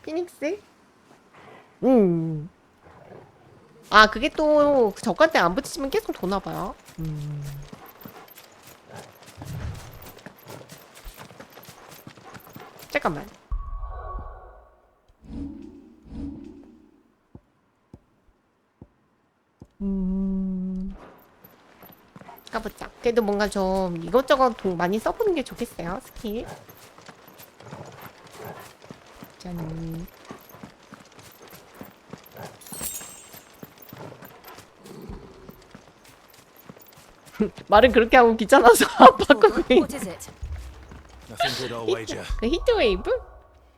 피닉스? 아, 그게 또 저한테 안 붙이면 계속 도나봐요. 잠깐만. 가보자. 그래도 뭔가 좀 이것저것 많이 써보는 게 좋겠어요, 스킬. 짠. 말은 그렇게 하고 귀찮아서 바꾸고 있. 그 히트웨이브?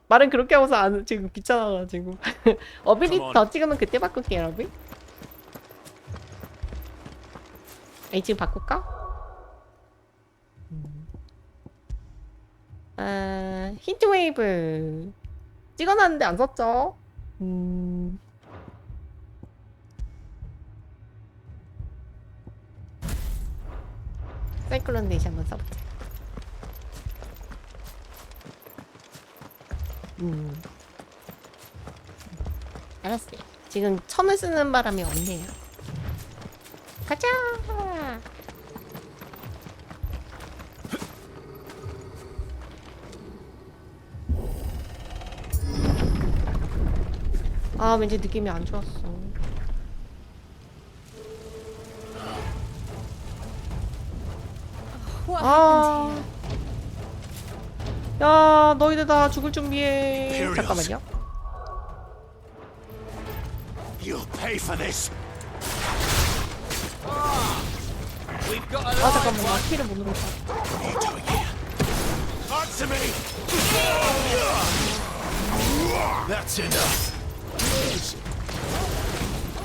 말은 그렇게 하고서 안 지금 귀찮아가지고. 어빌리티 더 찍으면 그때 바꿀게요, 여러분. 아니 지금 바꿀까? 아, 히트웨이브 찍어놨는데 안 썼죠? 사이클론 데이시 한번 써보자. 알았어요. 지금 천을 쓰는 바람이 없네요. 가자! 아, 왠지 느낌이 안 좋았어. 아, 야, 너희들 다 죽을 준비해. 잠깐만요. 아, 잠깐만, 나 키를 못 누르겠다.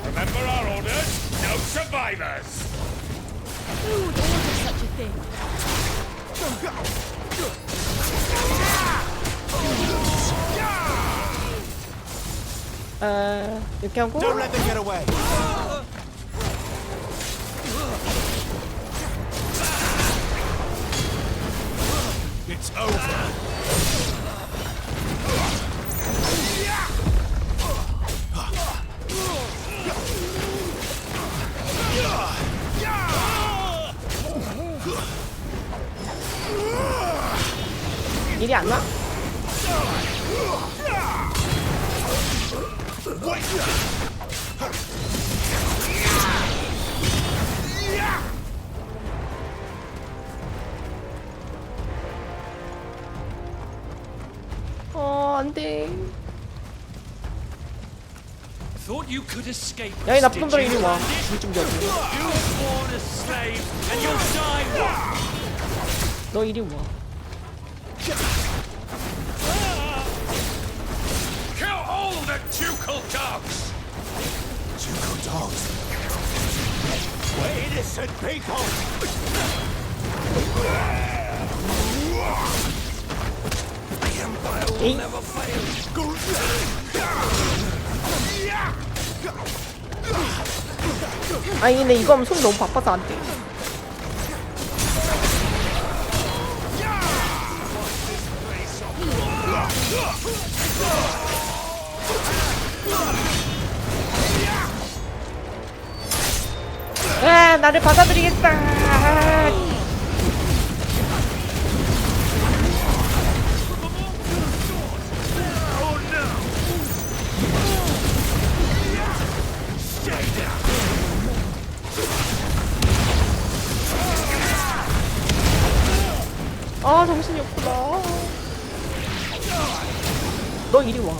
Remember our orders? No survivors! Who would order such a thing? 이렇게 하고. Don't let them get away. It's over! 일이 안 나? 안 돼. Thought you could escape. 야, 이 나쁜 놈들아, 이리 와. 죽을 준비하고. You're born a slave and you'll die one. 너 이리 와. Kill all the ducal dogs. Juco dogs. We're innocent people. The Empire will never fail. 아니, 근데 이거 하면 손이 너무 바빠서 안 돼. 아, 나를 받아들이겠다. 아, 정신이 없구나. 너 이리 와.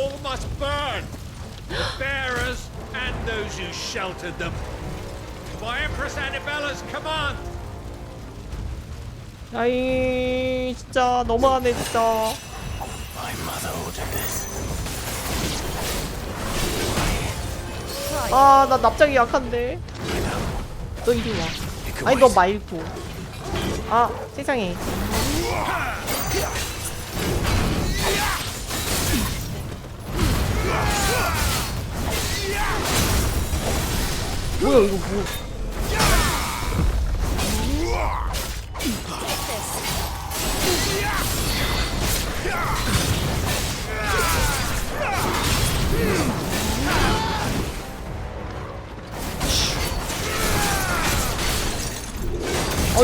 all must burn. The bearers and those who sheltered them. By Empress Annabella's command. 아이 진짜 너무하네 진짜. My mother ordered this. 아 나 납작이 약한데. 너 이리 와. 아니 너 말고. 아 세상에. 뭐야 이거 뭐?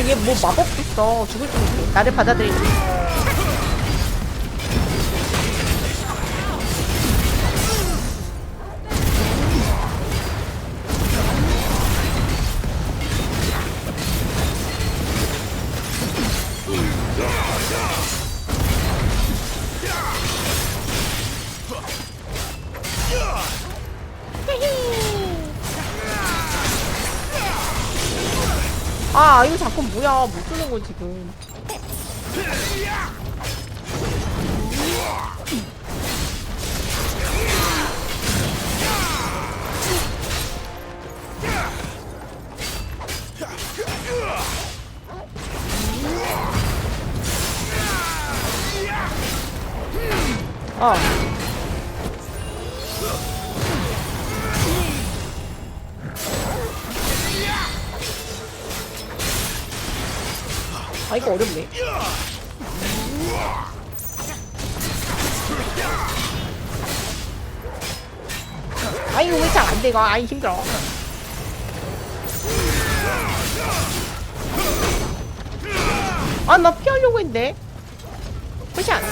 얘 뭐 마법 있어. 죽을 줄 나를 받아들이지. 아 이거 자꾸 뭐야 못 쓰는 거 지금. 아 이거 어렵네. 아 이거 왜 잘 안 돼 이거. 아이 힘들어. 아 나 피하려고 했는데. 포샷.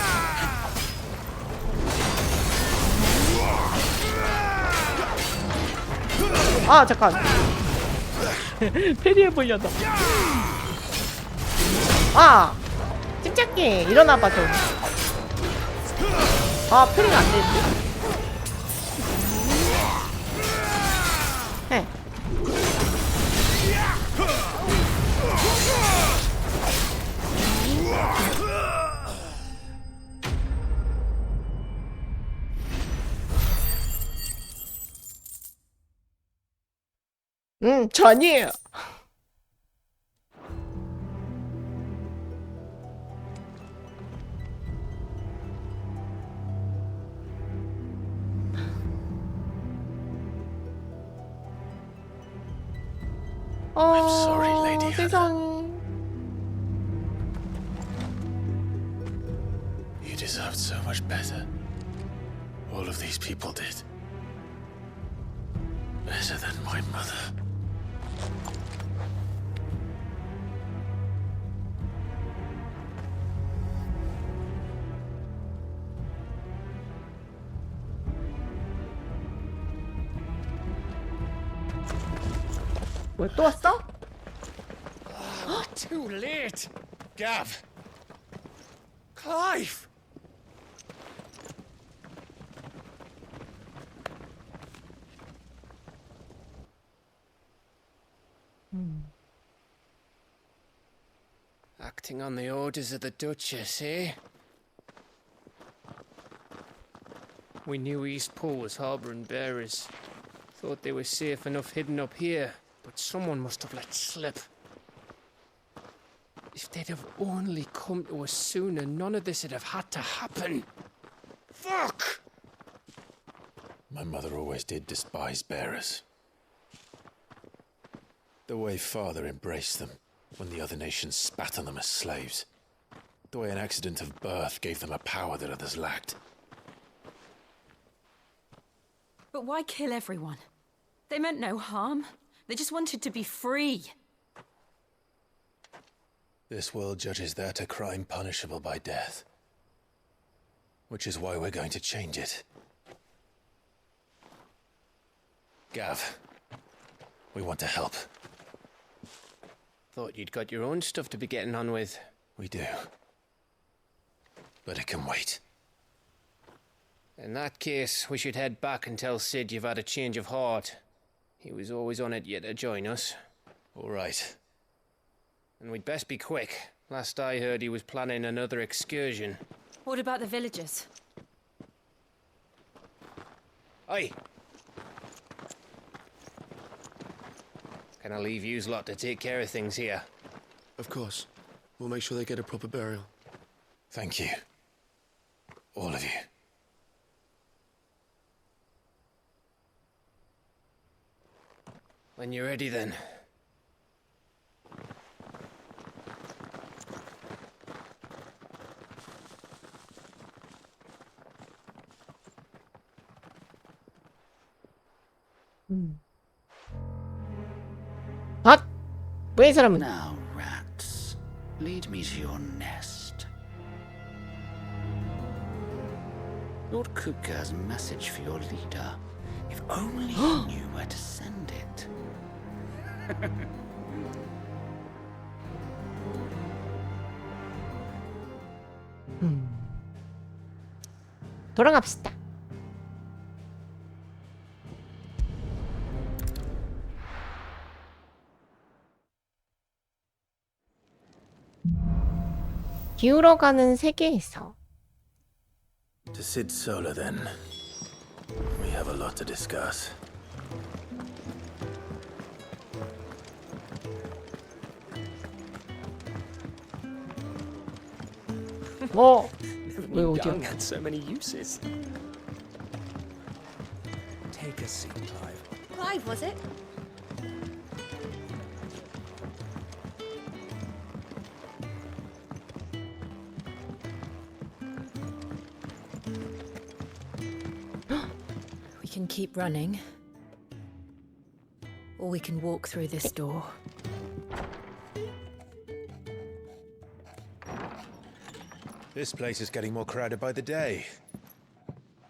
아 잠깐. 패리해보려다. 아! 집착해! 일어나봐 좀. 아 패리가 안되는데? 해. 저 아니에요. I'm sorry, Lady Hannah. 세상에. You deserved so much better. All of these people did. Better than my mother. 왜 또 왔어? Too late. Gav. Clive. Acting on the orders of the Duchess, eh? We knew East Pole was harbouring bearers. Thought they were safe enough hidden up here, but someone must have let slip. If they'd have only come to us sooner, none of this would have had to happen. Fuck! My mother always did despise bearers. The way Father embraced them when the other nations spat on them as slaves. The way an accident of birth gave them a power that others lacked. But why kill everyone? They meant no harm. They just wanted to be free. This world judges that a crime punishable by death. Which is why we're going to change it. Gav, we want to help. Thought you'd got your own stuff to be getting on with. We do. But it can wait. In that case, we should head back and tell Sid you've had a change of heart. He was always on it yet to join us. All right. And we'd best be quick. Last I heard, he was planning another excursion. What about the villagers? Aye. Can I leave yous lot to take care of things here? Of course. We'll make sure they get a proper burial. Thank you. All of you. When you're ready, then. 아! 뭐야 이 사람은? Now, rats, lead me to your nest. Lord Kupka has a message for your leader. If only he knew where to send it. 돌아갑시다. 기울어가는 세계에서 To Sid Solar, then. We have a lot to discuss. 뭐 왜 New 어디야? gang had so many uses. Take a seat, Clive. Clive, was it? We can keep running. Or we can walk through this door. This place is getting more crowded by the day.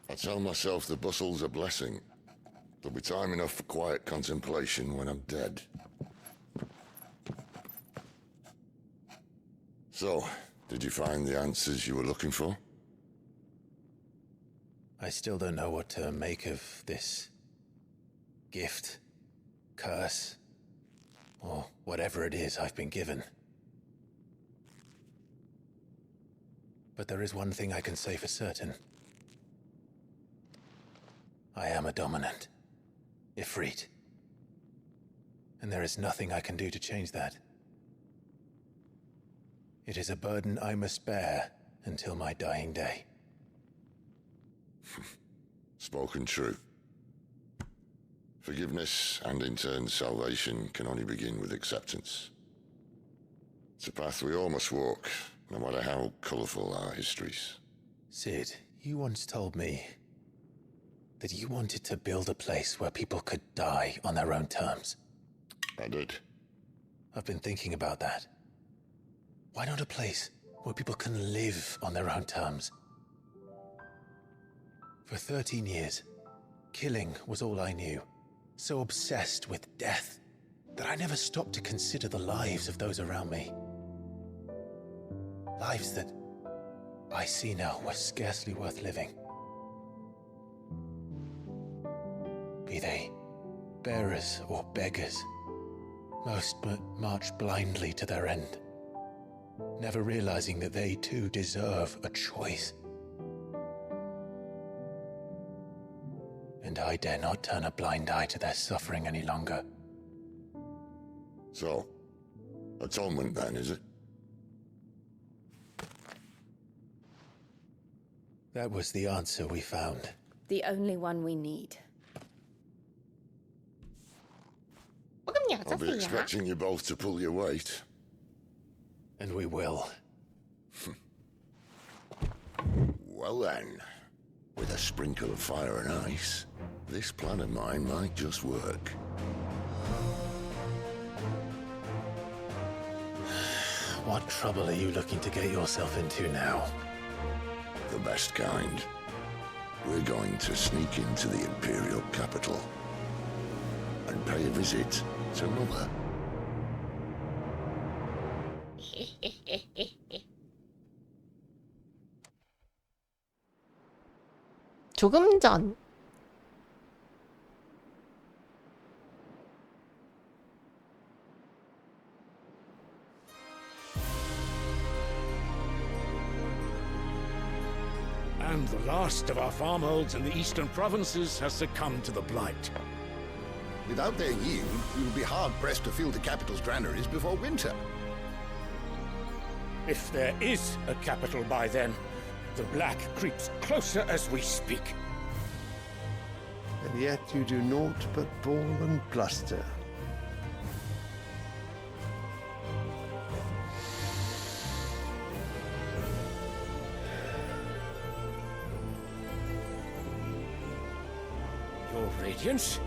I tell myself the bustle's a blessing. There'll be time enough for quiet contemplation when I'm dead. So, did you find the answers you were looking for? I still don't know what to make of this gift, curse, or whatever it is I've been given. But there is one thing I can say for certain. I am a dominant, Ifrit. And there is nothing I can do to change that. It is a burden I must bear until my dying day. Spoken true. Forgiveness and in turn salvation can only begin with acceptance. It's a path we all must walk, no matter how colourful our histories. Sid, you once told me that you wanted to build a place where people could die on their own terms. I did. I've been thinking about that. Why not a place where people can live on their own terms? For 13 years, killing was all I knew. So obsessed with death that I never stopped to consider the lives of those around me. Lives that I see now were scarcely worth living. Be they bearers or beggars, most but march blindly to their end, never realizing that they too deserve a choice. And I dare not turn a blind eye to their suffering any longer. So, atonement then, is it? That was the answer we found. The only one we need. I'll be expecting you both to pull your weight. And we will. Well then, with a sprinkle of fire and ice, this plan of mine might just work. What trouble are you looking to get yourself into now? The best kind. We're going to sneak into the Imperial capital and pay a visit to Mother. 조금 전. And the last of our farmholds in the eastern provinces has succumbed to the blight. Without their yield, we will be hard-pressed to fill the capital's granaries before winter. If there is a capital by then, the black creeps closer as we speak. And yet you do naught but bawl and bluster. Your Radiance?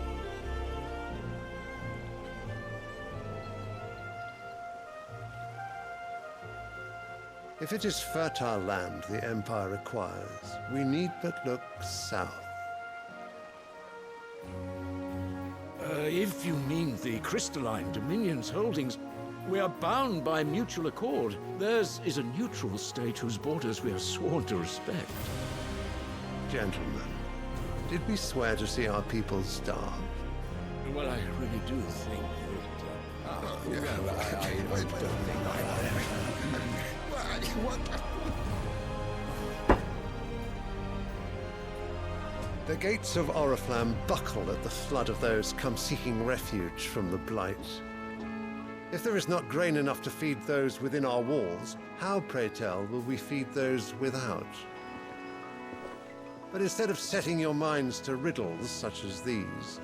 If it is fertile land the Empire requires, we need but look south. If you mean the crystalline Dominion's holdings, we are bound by mutual accord. Theirs is a neutral state whose borders we are sworn to respect. Gentlemen, did we swear to see our people starve? Well, I really do think The gates of Oriflamme buckle at the flood of those come seeking refuge from the blight. If there is not grain enough to feed those within our walls, how, pray tell, will we feed those without? But instead of setting your minds to riddles such as these,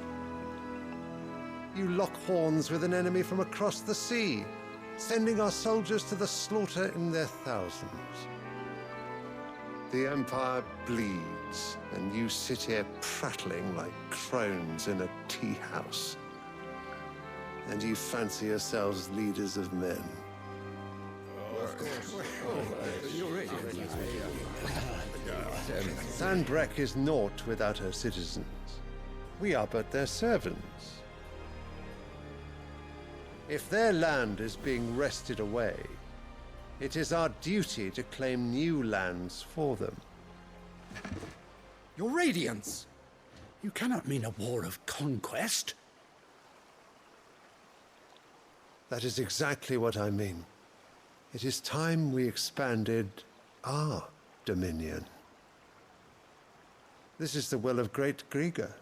you lock horns with an enemy from across the sea, sending our soldiers to the slaughter in their thousands. The Empire bleeds, and you sit here prattling like crones in a tea house. And you fancy yourselves leaders of men. Sandbreck is naught without her citizens. We are but their servants. If their land is being wrested away, it is our duty to claim new lands for them. Your Radiance! You cannot mean a war of conquest. That is exactly what I mean. It is time we expanded our dominion. This is the will of great Grieger.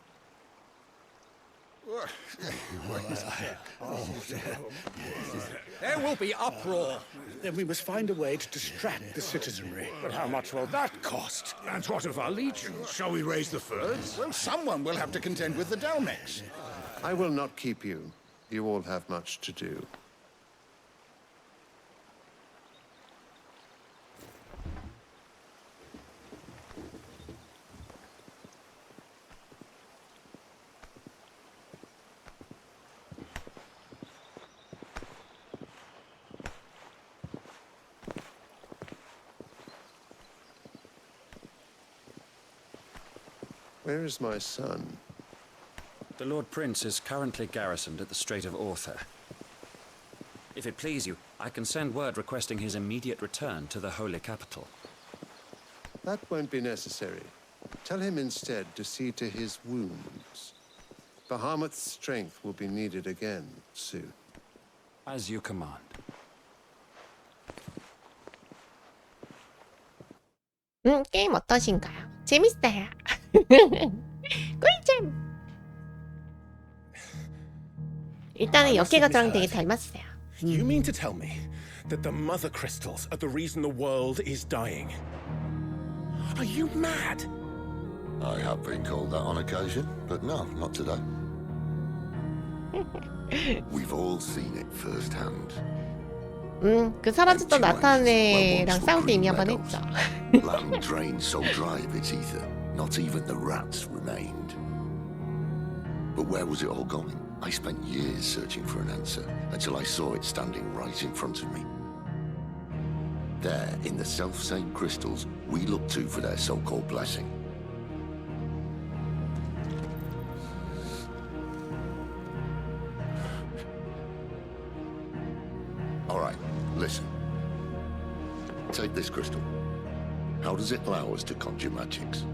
There will be uproar. Then we must find a way to distract the citizenry. But how much will that cost? And what of our legions? Shall we raise the furs? Well, someone will have to contend with the Dalmex. I will not keep you. You all have much to do. Where is my son? The Lord Prince is currently garrisoned at the Strait of Arthur. If it please you, I can send word requesting his immediate return to the Holy Capital. That won't be necessary. Tell him instead to see to his wounds. Bahamut's strength will be needed again soon. As you command. 게임 어떠신가요? 재밌어요. 꿀잼. 일단은 역계가 저랑 되게 닮았어요. You mean to tell me that the mother crystals are the reason the world is dying? Are you mad? I have been called that on occasion, but no, not today. We've all seen it firsthand. 그 사라졌던 나타네랑 싸울 때 이미 한번 했죠. Land drained so dry of its ether, not even the rats remained. But where was it all going? I spent years searching for an answer until I saw it standing right in front of me. There, in the self-same crystals we look to for their so-called blessing. All right, listen. Take this crystal. How does it allow us to conjure magics?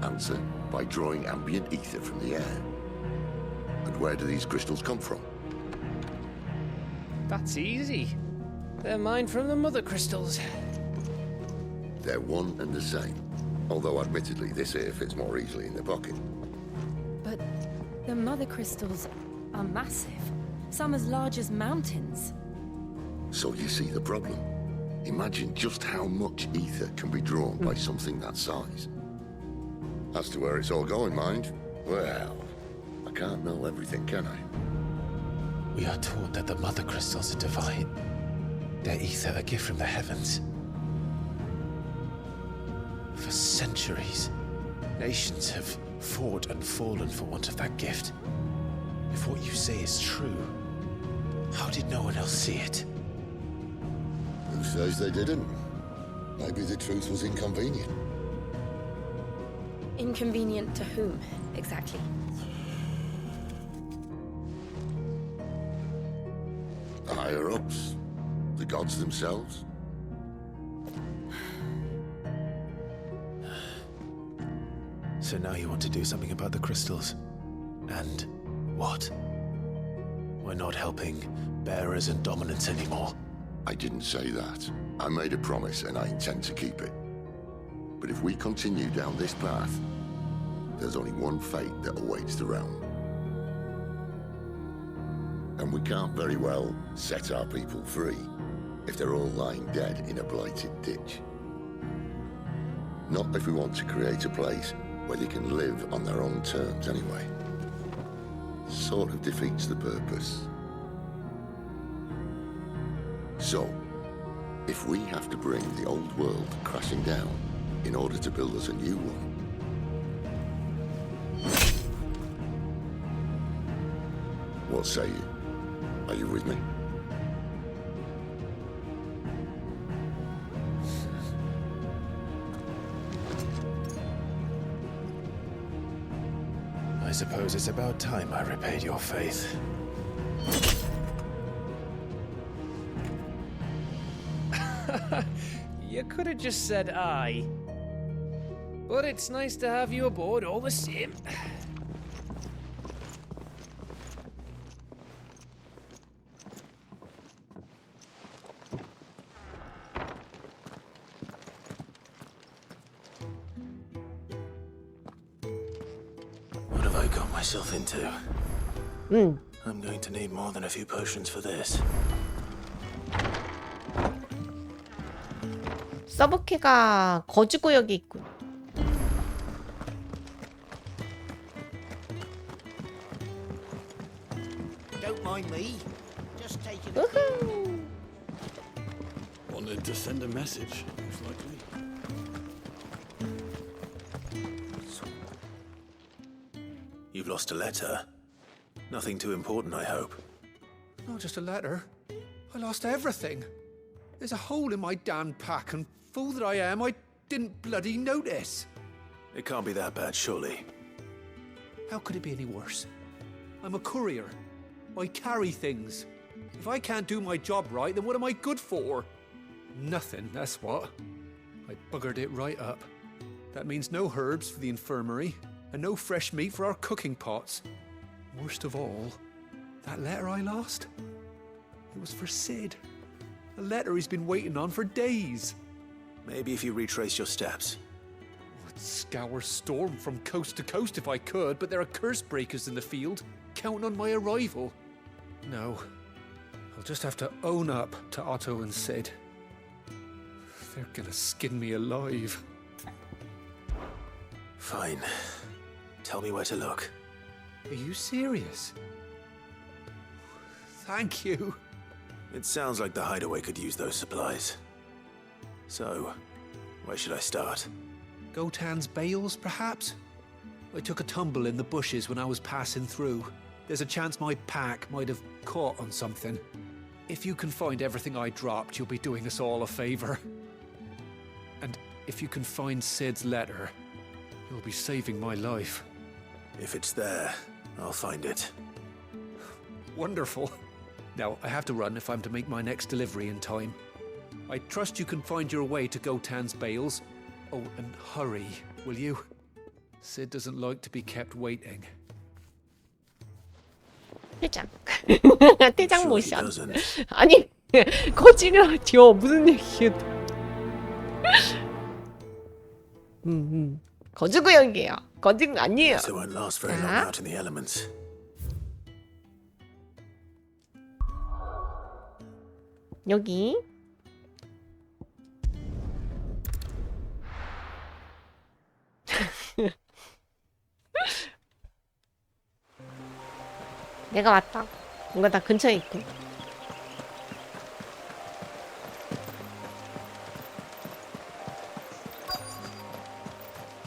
Answer, by drawing ambient ether from the air. And where do these crystals come from? That's easy. They're mined from the mother crystals. They're one and the same. Although admittedly this here fits more easily in the pocket. But the mother crystals are massive. Some as large as mountains. So you see the problem. Imagine just how much ether can be drawn by something that size. As to where it's all going, mind, well, I can't know everything, can I? We are taught that the mother crystals are divine. Their ether a gift from the heavens. For centuries, nations have fought and fallen for want of that gift. If what you say is true, how did no one else see it? Who says they didn't? Maybe the truth was inconvenient. Inconvenient to whom, exactly? The higher-ups? The gods themselves? So now you want to do something about the crystals? And what? We're not helping bearers and dominants anymore. I didn't say that. I made a promise and I intend to keep it. But if we continue down this path, there's only one fate that awaits the realm. And we can't very well set our people free if they're all lying dead in a blighted ditch. Not if we want to create a place where they can live on their own terms anyway. Sort of defeats the purpose. So, if we have to bring the old world crashing down in order to build us a new one, what say you? Are you with me? I suppose it's about time I repaid your faith. You could have just said aye. But it's nice to have you aboard all the same. What have I got myself into? I'm going to need more than a few potions for this. 서브캐가 거주구역에 있군. Don't mind me. Just taking 우후. Wanted to send a message, most likely. You've lost a letter. Nothing too important, I hope. Not just a letter. I lost everything. There's a hole in my damn pack, and fool that I am, I didn't bloody notice. It can't be that bad, surely. How could it be any worse? I'm a courier. I carry things. If I can't do my job right, then what am I good for? Nothing, that's what. I buggered it right up. That means no herbs for the infirmary, and no fresh meat for our cooking pots. Worst of all, that letter I lost? It was for Sid. A letter he's been waiting on for days. Maybe if you retrace your steps. I'd scour Storm from coast to coast if I could, but there are curse breakers in the field, counting on my arrival. No, I'll just have to own up to Otto and Sid. They're gonna skin me alive. Fine. Tell me where to look. Are you serious? Thank you. It sounds like the hideaway could use those supplies. So, where should I start? Gotan's bales, perhaps? I took a tumble in the bushes when I was passing through. There's a chance my pack might have caught on something. If you can find everything I dropped, you'll be doing us all a favor. And if you can find Sid's letter, you'll be saving my life. If it's there, I'll find it. Wonderful. Now, I have to run if I'm to make my next delivery in time. I trust you can find your way to Gotan's bales. Oh, and hurry, will you? Sid doesn't like to be kept waiting. 퇴장. 퇴장 모션. 아니 거지가 튀어 무슨 얘기야? 거지구역이에요. 거지구 아니에요. So it won't last very long out in the elements. 여기 내가 왔다. 뭔가 다 근처에 있고.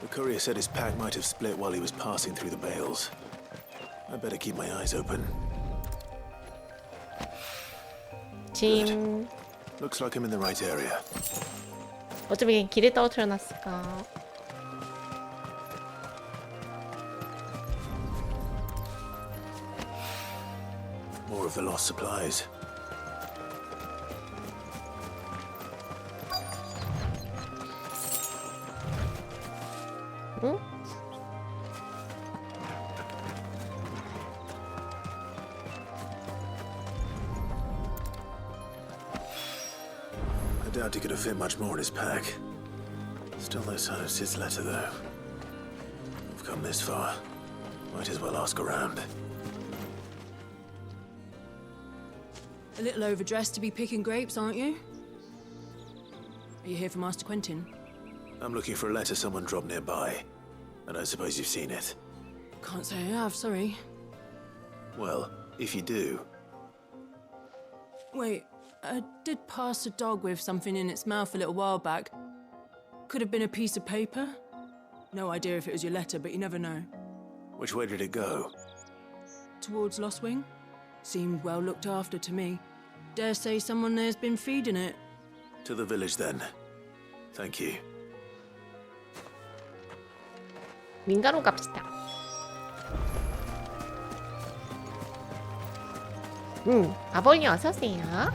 The courier said his pack might have split while he was passing through the bales. I better keep my eyes open. 짐. Looks like I'm in the right area. 어차피 길에 떨어뜨려놨을까. More of the lost supplies. 응? I doubt he could have fit much more in his pack. Still no sign of Sid's letter, though. I've come this far. Might as well ask around. A little overdressed to be picking grapes, aren't you? Are you here for Master Quentin? I'm looking for a letter someone dropped nearby. And I suppose you've seen it. Can't say I have, sorry. Well, if you do... Wait, I did pass a dog with something in its mouth a little while back. Could have been a piece of paper. No idea if it was your letter, but you never know. Which way did it go? Towards Lost Wing? Seemed well looked after to me. Dare say someone there's been feeding it. To the village, then. Thank you. 민가로 갑시다. 아버님 어서 오세요.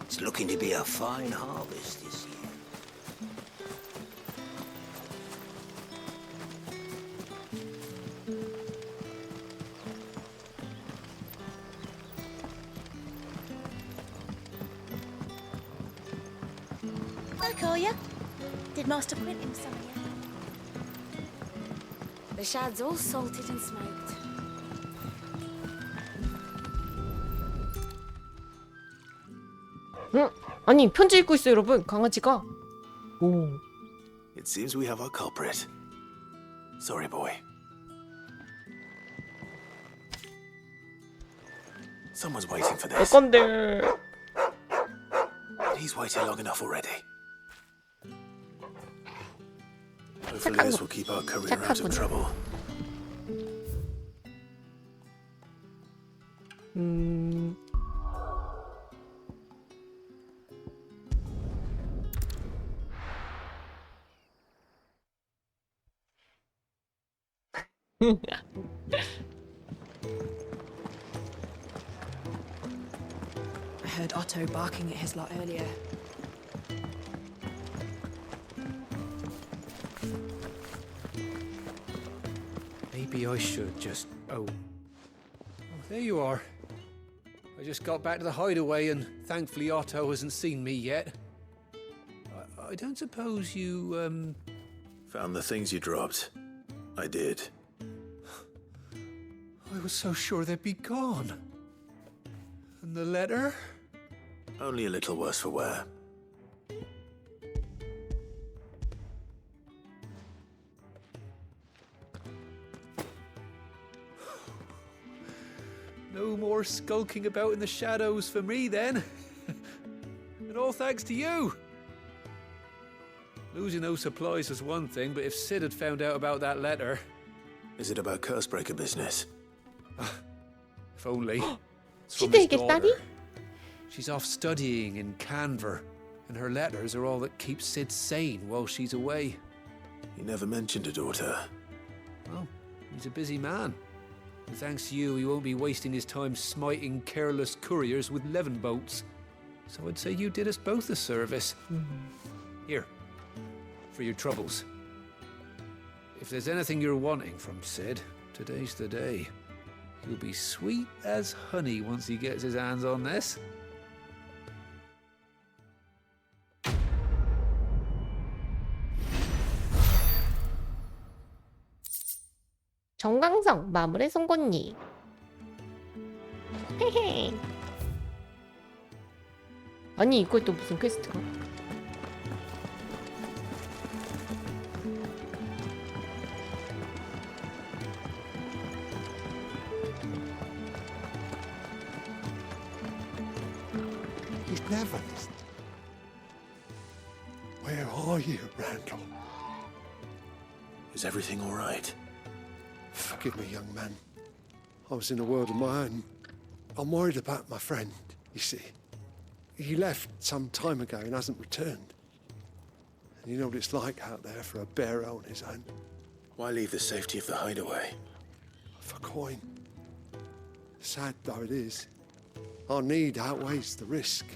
It's looking to be a fine harvest this year. I call ya. Did Master Quentin summon you? The shad's all salted and smoked. 아니 편지 읽고 있어요 여러분. 강아지가. 오. It seems we have our culprit. Sorry, boy. Someone's waiting for 내 this. 건데. He's waited long enough already. Hopefully this will keep our courier out of trouble. I heard Otto barking at his lot earlier. Maybe I should just... Oh, there you are. I just got back to the hideaway and thankfully Otto hasn't seen me yet. I don't suppose you, Found the things you dropped. I did. I was so sure they'd be gone. And the letter? Only a little worse for wear. No more skulking about in the shadows for me, then. And all thanks to you. Losing those supplies was one thing, but if Sid had found out about that letter... Is it about Cursebreaker business? If only. It's from his 시대에게 딸이? daughter. She's off studying in Canver, and her letters are all that keeps Sid sane while she's away. He never mentioned a daughter. Well, he's a busy man. Thanks to you, he won't be wasting his time smiting careless couriers with levin bolts. So I'd say you did us both a service. Here, for your troubles. If there's anything you're wanting from Sid, today's the day. He'll be sweet as honey once he gets his hands on this. 정강성 마물의 송곳니. 헤헤. 아니 이거 또 무슨 퀘스트가? He's never listened. Where are you, Randall? Is everything all right? Forgive me, young man. I was in a world of my own. I'm worried about my friend, you see. He left some time ago and hasn't returned. And you know what it's like out there for a bearer on his own. Why leave the safety of the hideaway? For coin. Sad though it is, our need outweighs the risk.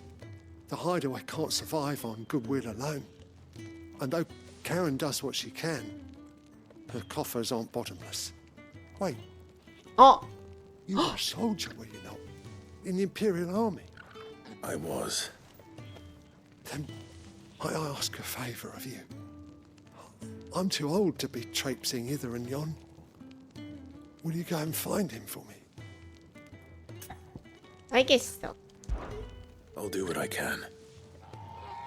The hideaway can't survive on goodwill alone. And though Karen does what she can, her coffers aren't bottomless. Wait. Oh! You were a soldier, were you not? In the Imperial Army? I was. Then might I ask a favour of you? I'm too old to be traipsing hither and yon. Will you go and find him for me? 알겠어. I'll do what I can.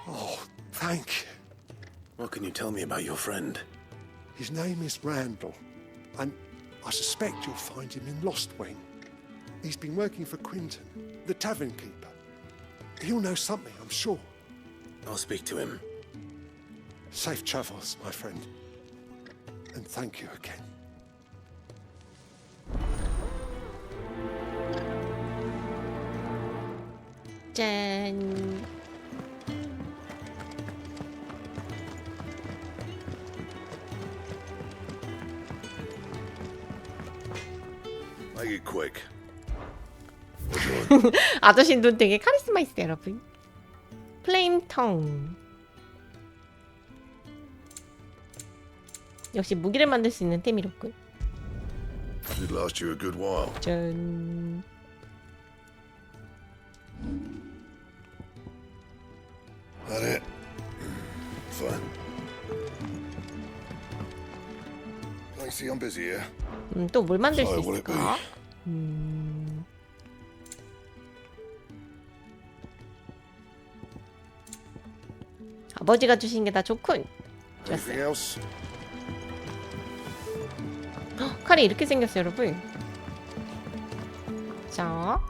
Oh, thank you. What can you tell me about your friend? His name is Randall, and I suspect you'll find him in Lost Wing. He's been working for Quinton, the tavern keeper. He'll know something, I'm sure. I'll speak to him. Safe travels, my friend. And thank you again. 짠. Make it quick. 아저씨 눈 되게 카리스마 있어요, 여러분. 플레임텅. 역시 무기를 만들 수 있는 템이로군. Should last you a good while. 짠. That it? Fine. I see I'm busy here. 또 뭘 만들 수 So will it be? 있을까? 아버지가 주신 게 다 좋군. Anything else? 헉, 칼이 이렇게 생겼어요, 여러분. 자.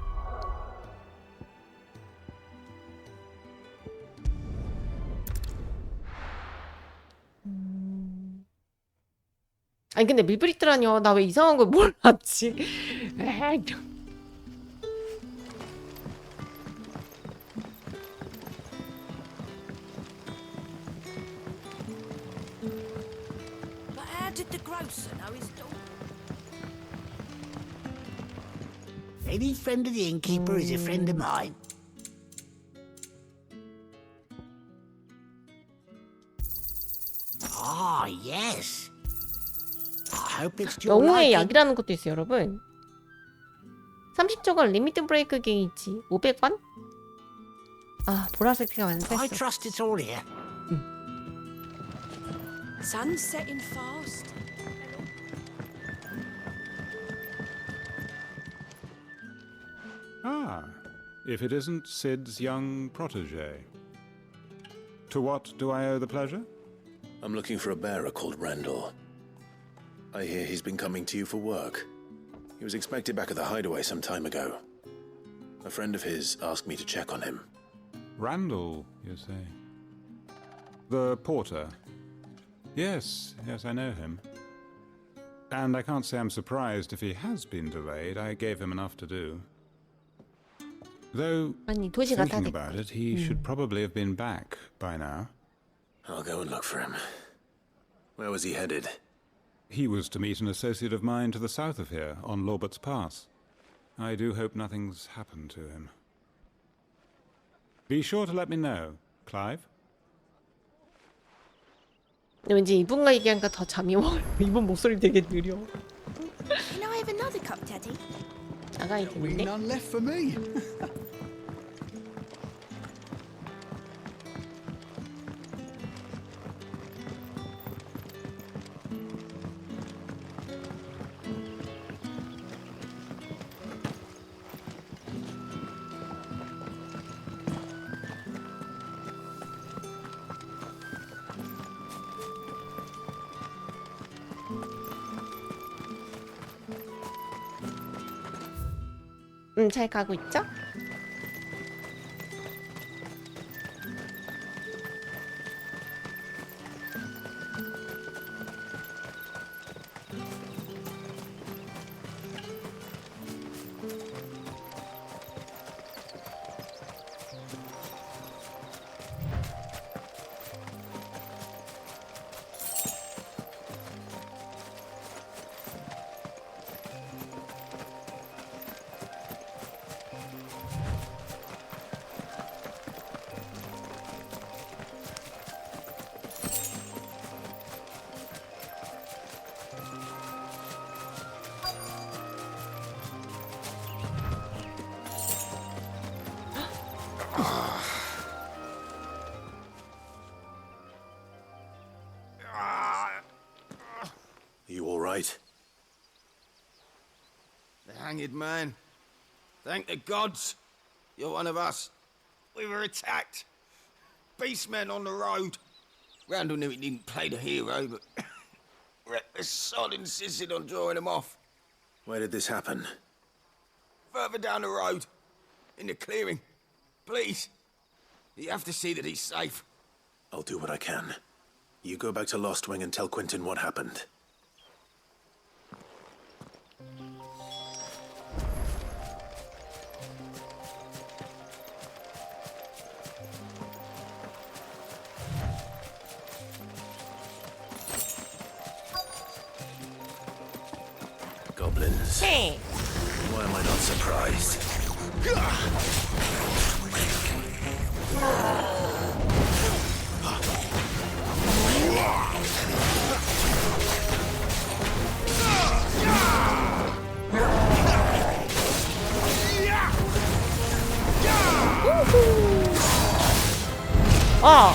아니 근데 밀브리트라뇨. 나 왜 이상한 걸 몰랐지? 에이, But how did the grocer know his daughter? Any friend of the innkeeper is a friend of mine. Ah, yes. I hope it's your 영웅의 liking. 약이라는 것도 있어요, 여러분. 30초간 리미트 브레이크 게이지 500원? 아, 보라색 피가 I 완성했어. trust it's all here. Sun's setting fast. Ah, if it isn't Sid's young protege. To what do I owe the pleasure? I'm looking for a bearer called Randall. I hear he's been coming to you for work. He was expected back at the hideaway some time ago. A friend of his asked me to check on him. Randall, you say? The porter? Yes, I know him. And I can't say I'm surprised if he has been delayed. I gave him enough to do. Though, 아니, 도시가 다 thinking 됐고. about it, he should probably have been back by now. I'll go and look for him. Where was he headed? He was to meet an associate of mine to the south of here, on Lorbert's Pass. I do hope nothing's happened to him. Be sure to let me know, Clive. 왠지 이분과 얘기하니까 더 잠이 와. 이분 목소리 되게 느려. Can I have another cup, Teddy? 나가야 되는데. None left for me. 잘 가고 있죠? You all right? The hanged man. Thank the gods. You're one of us. We were attacked. Beastmen on the road. Randall knew he didn't play the hero, but reckless sod insisted on drawing him off. Where did this happen? Further down the road. In the clearing. Please. You have to see that he's safe. I'll do what I can. You go back to Lost Wing and tell Quentin what happened. Goblins. Hey. Why am I not surprised? 아.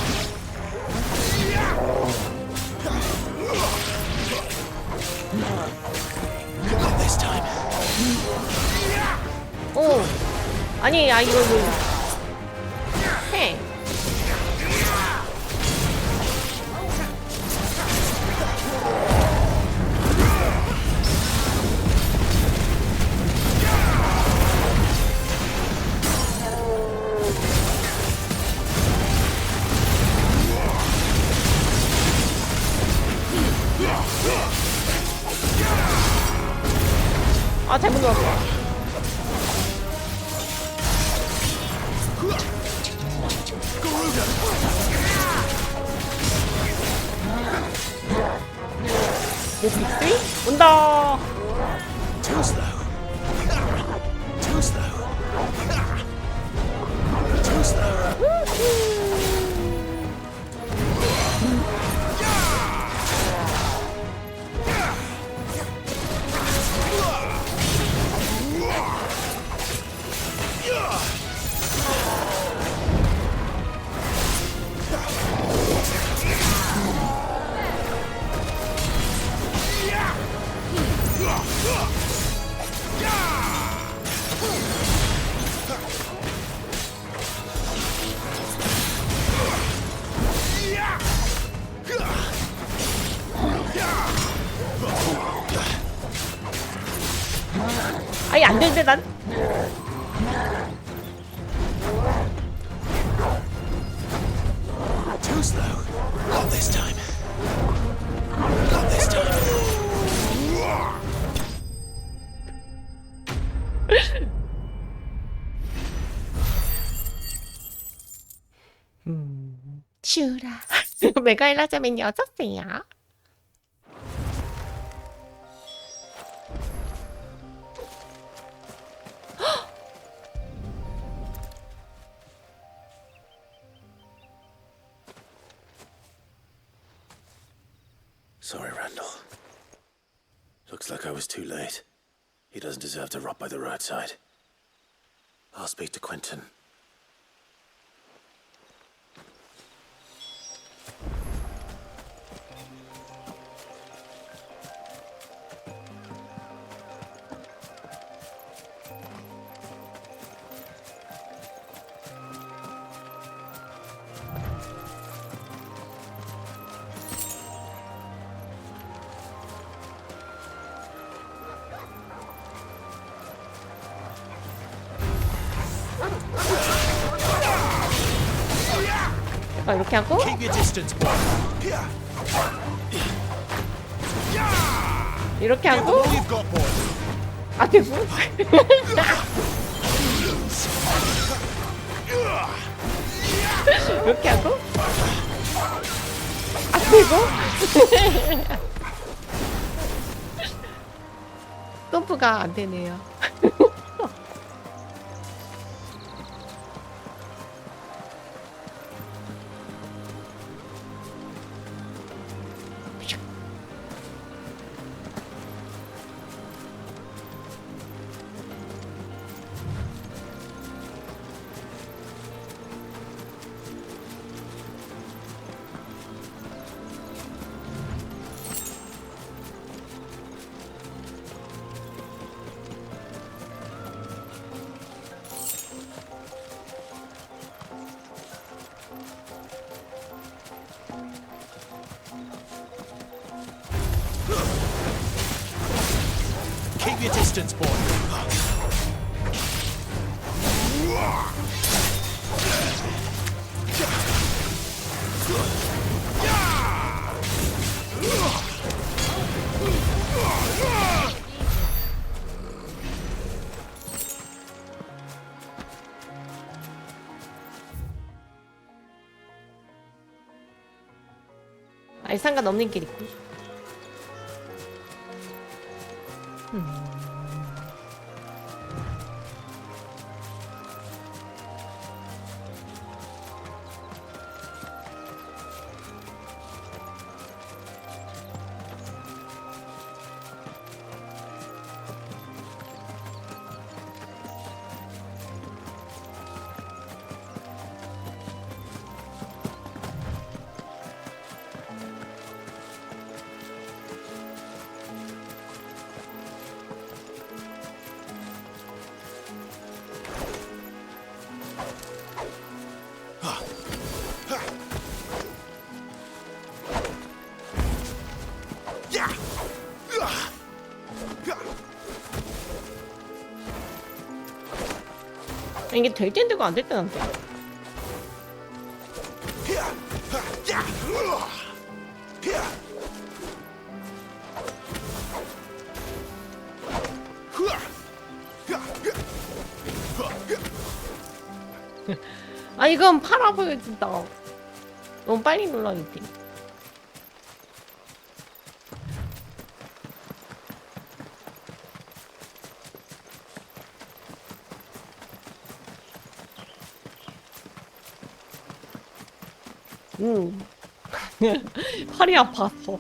Not this time. 오. 아니, 이거 해. 아, 잘못 넣었어. 몹빅스 온다. Too slow. Too slow. Too slow. 아니 안 되는데 난. Too slow. Not this time. Not this time. 슈라. 메가일라자맨이 어서오세요. Sorry, Randall. Looks like I was too late. He doesn't deserve to rot by the roadside. I'll speak to Quentin. 이렇게 하고 이렇게 하고 아 되고 이렇게 하고 아 되고 점프가 안 되네요. Keep your distance, boy. 아니 상관없는 길 있고. 이게 될 텐데가 안 될 때는 안 돼. 아 이건 팔아 보여준다. 너무 빨리 눌러야지. 팔이 아팠어.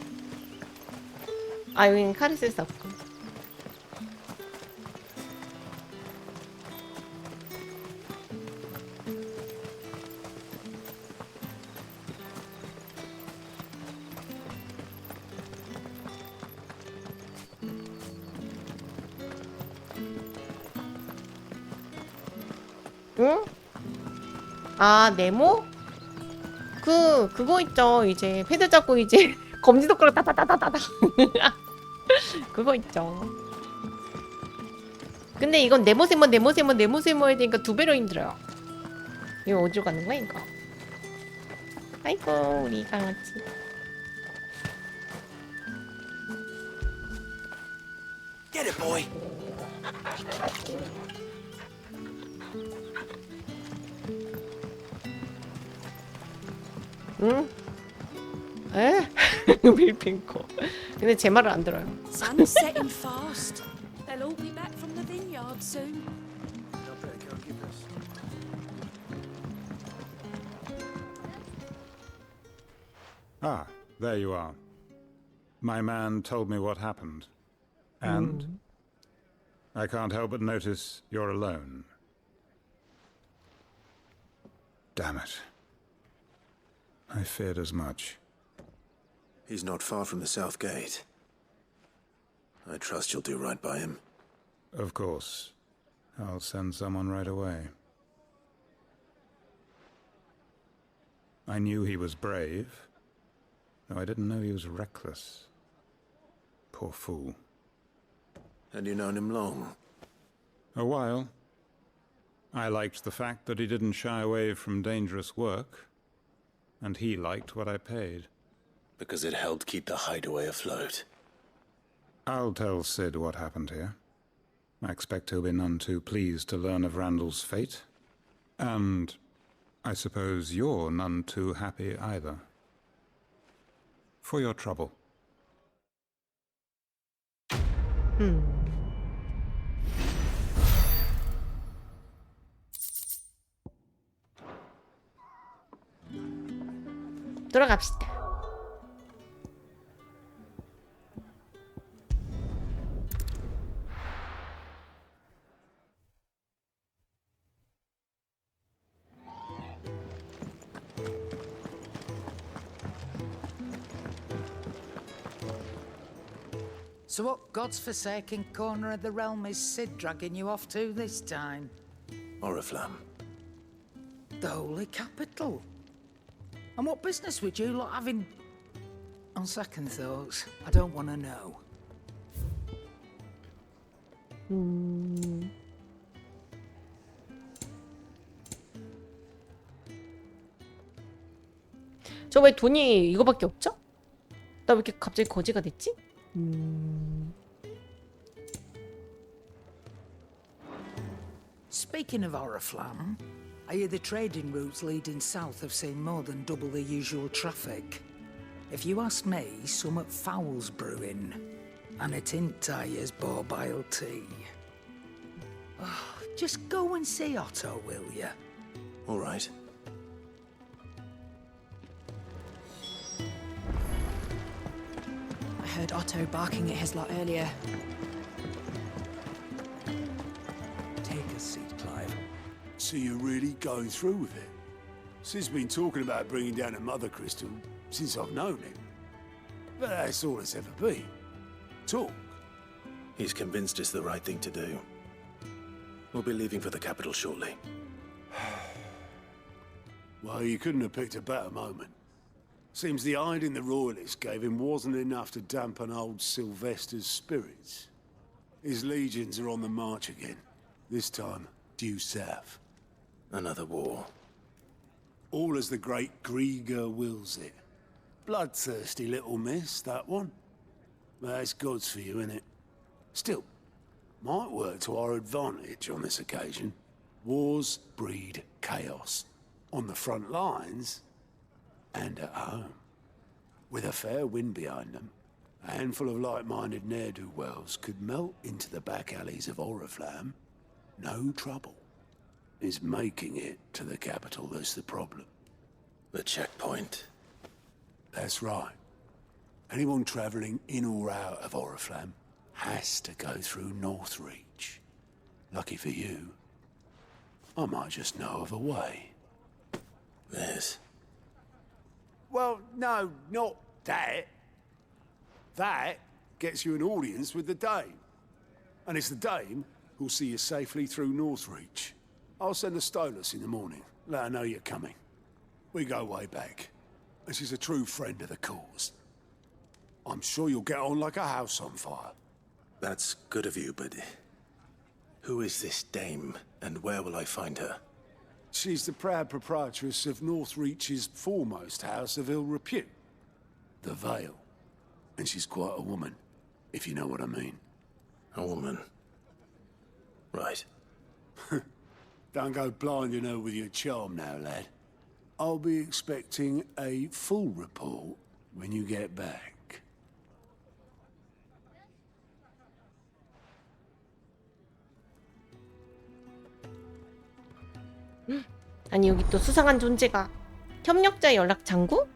아 여기는 칼을 쓸 수 없고. 응? 아 네모? 그거 있죠. 이제 패드 잡고 이제 검지손가락 따다다다다다 그거 있죠. 근데 이건 네모세모 해야 되니까 2배로 힘들어요. 이거 어디로 가는 거야 이거? 아이고 우리 강아지. Get it, boy. 응? 에? 밀핑코. 근데 제 말을 안 들어요. Sun's setting fast. They'll all be back from the vineyard soon. Ah, there you are. My man told me what happened. And I can't help but notice you're alone. Damn it. I feared as much. He's not far from the south gate. I trust you'll do right by him. Of course. I'll send someone right away. I knew he was brave, though I didn't know he was reckless. Poor fool. And you known him long? A while. I liked the fact that he didn't shy away from dangerous work, and he liked what I paid. Because it helped keep the hideaway afloat. I'll tell Sid what happened here. I expect he'll be none too pleased to learn of Randall's fate. And I suppose you're none too happy either. For your trouble. 돌아갑시다. So what god's-forsaken corner of the realm is Sid dragging you off to this time? Oriflamme. The holy capital. And what business would you lot having? On second thoughts, I don't want to know. 저 왜 돈이 이거밖에 없죠? 나 왜 이렇게 갑자기 거지가 됐지? Speaking of Oriflamme, I hear the trading routes leading south have seen more than double the usual traffic. If you ask me, somewhat foul's brewing, and it ain't Tyre's borbile tea. Oh, just go and see Otto, will you? All right. I heard Otto barking at his lot earlier. Take a seat, Clive. So you're really going through with it? Sid's been talking about bringing down a mother crystal since I've known him. But that's all it's ever been. Talk. He's convinced it's the right thing to do. We'll be leaving for the capital shortly. Well, you couldn't have picked a better moment. Seems the hiding the royalists gave him wasn't enough to dampen old Sylvester's spirits. His legions are on the march again. This time, due south. Another war. All as the great Grieger wills it. Bloodthirsty little miss, that one. That's God's for you, innit? Still, might work to our advantage on this occasion. Wars breed chaos. On the front lines, and at home. With a fair wind behind them, a handful of like-minded ne'er-do-wells could melt into the back alleys of Oriflamme. No trouble. It's making it to the capital that's the problem. The checkpoint. That's right. Anyone travelling in or out of Oriflamme has to go through Northreach. Lucky for you, I might just know of a way. There's... Well, no, not that. That gets you an audience with the Dame. And it's the Dame who'll see you safely through Northreach. I'll send the Stolas in the morning. Let her know you're coming. We go way back. And she's a true friend of the cause. I'm sure you'll get on like a house on fire. That's good of you, but... who is this Dame, and where will I find her? She's the proud proprietress of Northreach's foremost house of ill repute, the Vale. And she's quite a woman, if you know what I mean. A woman? Right. Don't go blinding her with your charm now, lad. I'll be expecting a full report when you get back. 아니 여기 또 수상한 존재가 협력자 연락 창구?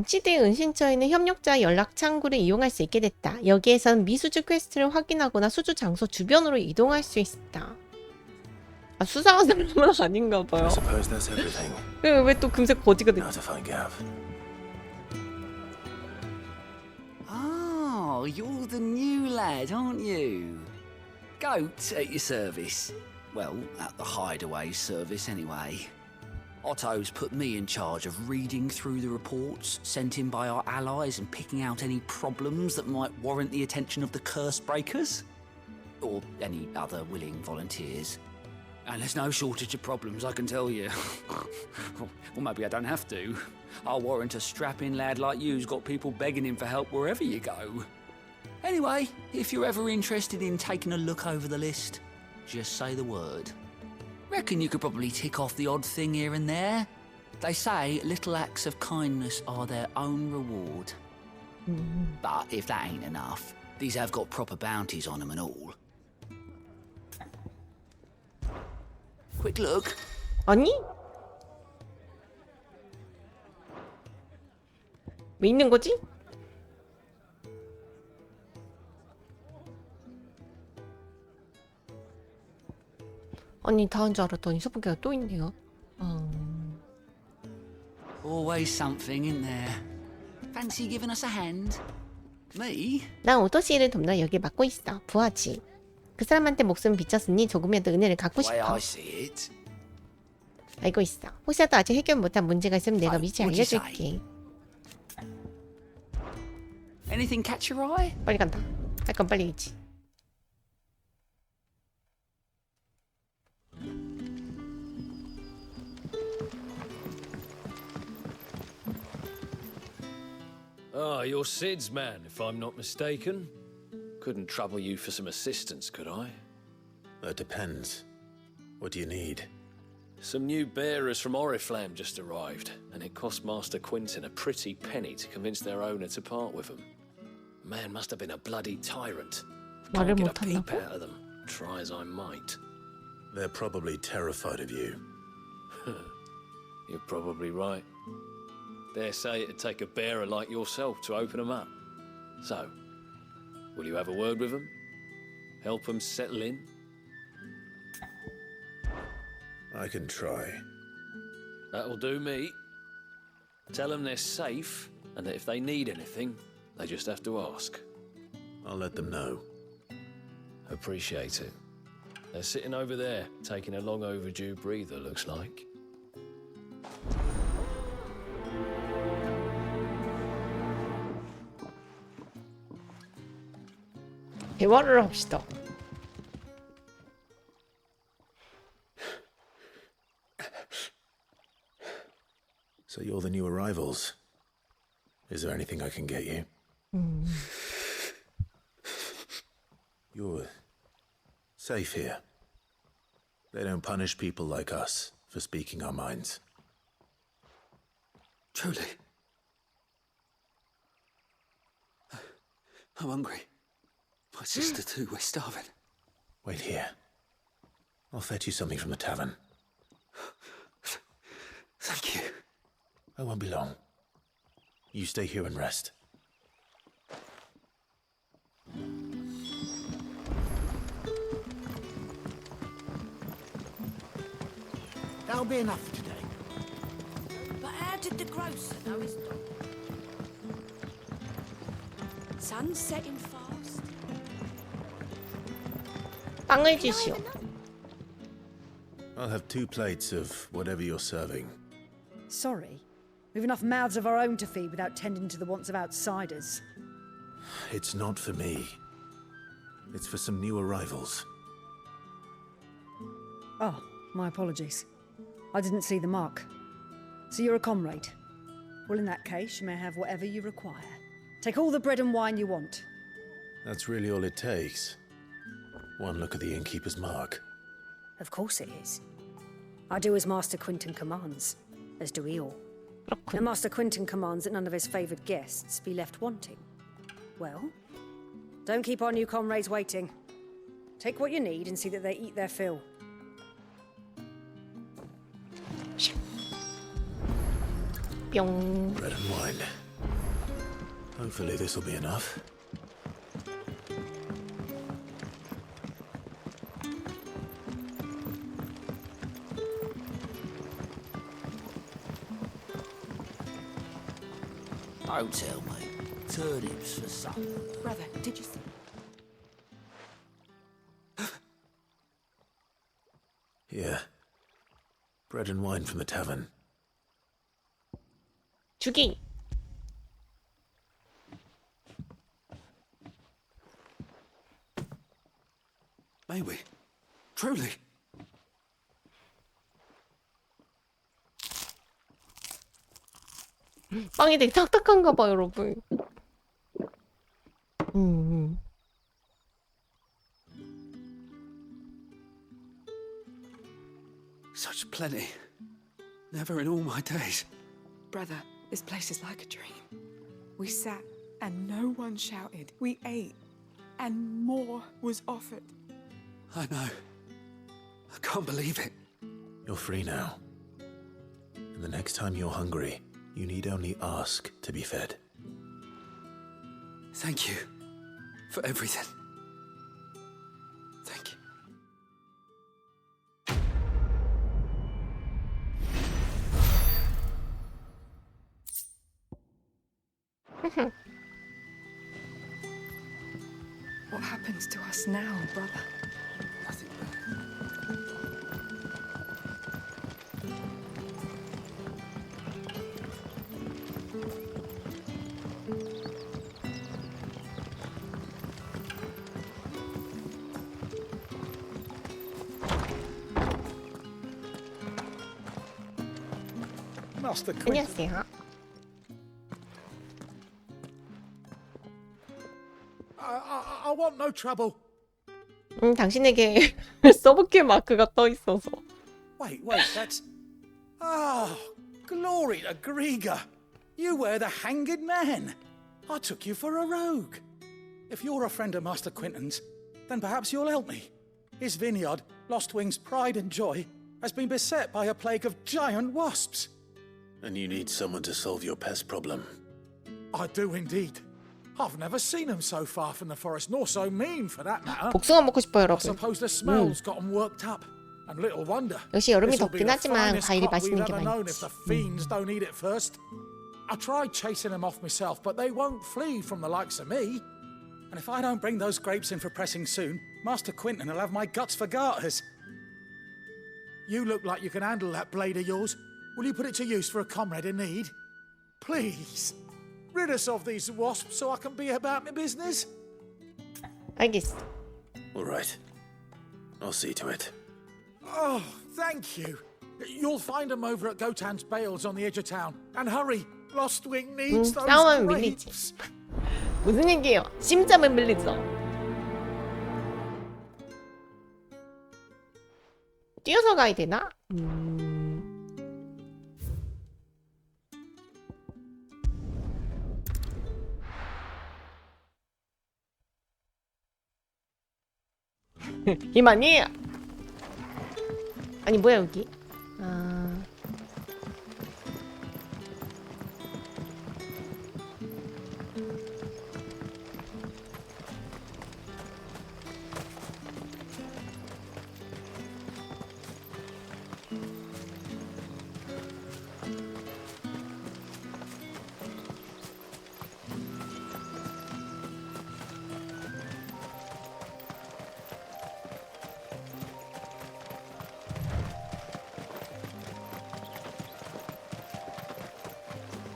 방치된 은신처에 있는 협력자 연락 창구를 이용할 수 있게 됐다. 여기에선 미수주 퀘스트를 확인하거나 수주 장소 주변으로 이동할 수 있다. 아, 수상한 사람은 아닌가 봐요. 왜 또 금세 거지가 됐지? Oh, you're the new lad, aren't you? Goat at your service. Well, at the hideaway service anyway. Otto's put me in charge of reading through the reports sent in by our allies and picking out any problems that might warrant the attention of the curse breakers. Or any other willing volunteers. And there's no shortage of problems, I can tell you. Well, maybe I don't have to. I'll warrant a strapping lad like you's got people begging him for help wherever you go. Anyway, if you're ever interested in taking a look over the list, just say the word. Reckon you could probably tick off the odd thing here and there. They say little acts of kindness are their own reward. But if that ain't enough, these have got proper bounties on them and all. Quick look. 아니? 왜 있는 거지? 아니 다 한 줄 알았더니 소품기가 또 있네요. Always something in there. Fancy giving us a hand? Me? 난 오토시를 돕나 여기 맡고 있어. 부하지. 그 사람한테 목숨 비쳤으니 조금이라도 은혜를 갚고 싶어. 알고 있어. 혹시라도 아직 해결 못한 문제가 있으면 내가 위치 알려줄게. Anything catch your eye? 빨리 간다. 할 건 빨리 해야지. Ah, you're Sid's man, if I'm not mistaken. Couldn't trouble you for some assistance, could I? That depends. What do you need? Some new bearers from Oriflamme just arrived, and it cost Master Quinton a pretty penny to convince their owner to part with them. Man must have been a bloody tyrant. Can't get a peep out of them, try as I might. They're probably terrified of you. You're probably right. Dare say it'd take a bearer like yourself to open them up. So, will you have a word with them? Help them settle in? I can try. That'll do me. Tell them they're safe, and that if they need anything, they just have to ask. I'll let them know. Appreciate it. They're sitting over there, taking a long overdue breather, looks like. 대화를 합시다. So you're the new arrivals. Is there anything I can get you? You're safe here. They don't punish people like us for speaking our minds. Truly. I'm hungry. My sister too, we're starving. Wait here. I'll fetch you something from the tavern. Thank you. I won't be long. You stay here and rest. That'll be enough for today. But how did the grocer know his dog? Sun's setting fast. 빵을 주시오. I'll have 2 plates of whatever you're serving. Sorry. We've enough mouths of our own to feed without tending to the wants of outsiders. It's not for me. It's for some new arrivals. Oh, my apologies. I didn't see the mark. So you're a comrade. Well, in that case, you may have whatever you require. Take all the bread and wine you want. That's really all it takes. One look at the innkeeper's mark. Of course it is. I do as Master Quinton commands, as do we all. And Master Quinton commands that none of his favoured guests be left wanting. Well, don't keep our new comrades waiting. Take what you need and see that they eat their fill. 뿅. Bread and wine. Hopefully this will be enough. Don't tell me. Turnips for supper. Brother, did you see? Yeah. Bread and wine from the tavern. 죽이. May we? Truly? 빵이 되게 딱딱한가 봐, 여러분. Such plenty. Never in all my days. Brother, this place is like a dream. We sat and no one shouted. We ate and more was offered. I know. I can't believe it. You're free now. And the next time you're hungry, you need only ask to be fed. Thank you for everything. Thank you. What happens to us now, brother? Nothing. Master Quentin. 안녕하세요. I want no trouble. 당신에게 서브킬 마크가 떠 있어서. Wait, that's... Oh, glory to Griga. You were the hanged man. I took you for a rogue. If you're a friend of Master Quentin's, then perhaps you'll help me. His vineyard, Lostwing's pride and joy, has been beset by a plague of giant wasps. And you need someone to solve your pest problem. I do indeed. I've never seen them so far from the forest, nor so mean for that matter. 복숭아 먹고 싶어요, I 여러분. suppose the smell's got them worked up. And little wonder. 역시 여름이 This'll be 덥긴 the 하지만 finest 과일이 crop we've 맛있는 게 ever known if 많지. the fiends don't eat it first. I tried chasing them off myself, but they won't flee from the likes of me. And if I don't bring those grapes in for pressing soon, Master Quentin will have my guts for garters. You look like you can handle that blade of yours. Will you put it to use for a comrade in need? Please, rid us of these wasps so I can be about my business. 알겠어. All right. I'll see to it. Oh, thank you. You'll find them over at Gotan's bales on the edge of town. And hurry, Lostwing needs those 싸우면 grapes. 밀리지. 무슨 얘기예요? 심장은 밀리죠. 뛰어서 가야 되나? 이만이 아니 뭐야 여기?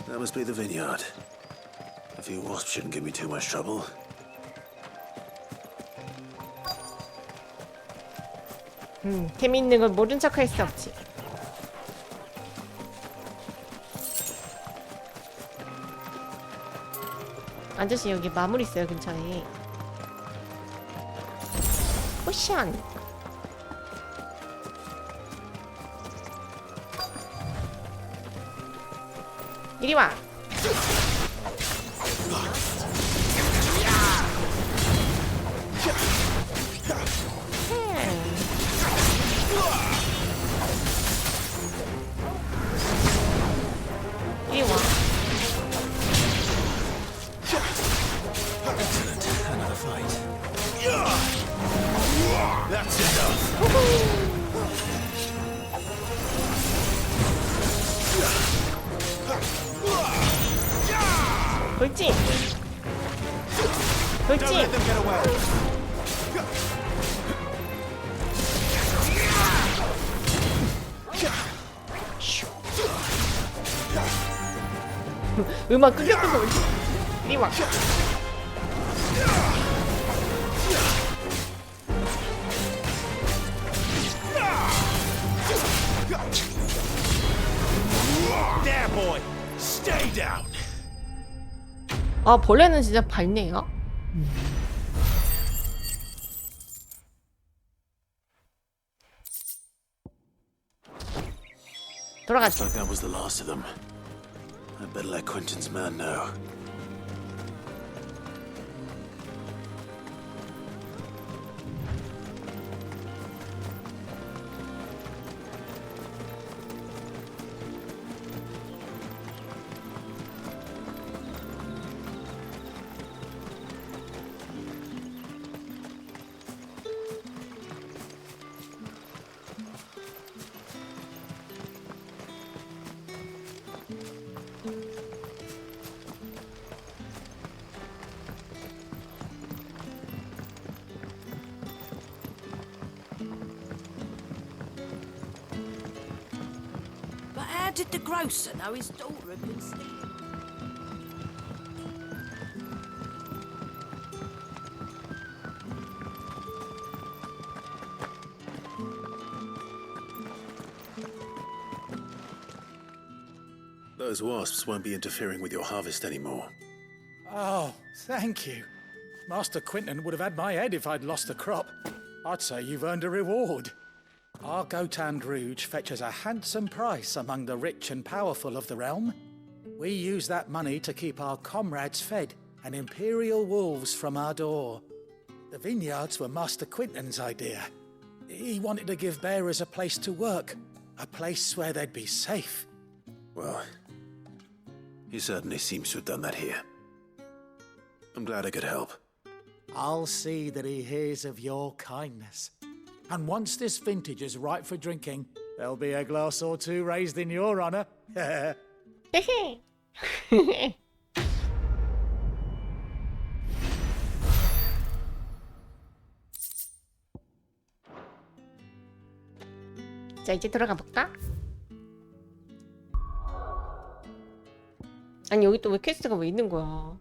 That must be the vineyard. A few wasps shouldn't give me too much trouble. 재미있는 걸 모른 척 할 수 없지. 아저씨 여기 마물 있어요 근처에. 포션. 이리 와. 이리 와. fight. That's enough. 돌진. Don't 돌진. let them get away. 음악 끊겼어. 이리 와. There, boy. Stay down. 아, 벌레는 진짜 밝네요. Looks like that was the last of them. I'd better let Quentin's man know. But how did the grocer know his daughter had been stealing? Those wasps won't be interfering with your harvest anymore. Oh, thank you. Master Quentin would have had my head if I'd lost the crop. I'd say you've earned a reward. Our Gotand Rouge fetches a handsome price among the rich and powerful of the realm. We use that money to keep our comrades fed and imperial wolves from our door. The vineyards were Master Quentin's idea. He wanted to give bearers a place to work, a place where they'd be safe. Well, he certainly seems to have done that here. I'm glad I could help. I'll see that he hears of your kindness. And once this vintage is ripe for drinking, there'll be a glass or two raised in your honor. 자, 이제 들어가 볼까? 아니, 여기 또 왜 퀘스트가 왜 있는 거야?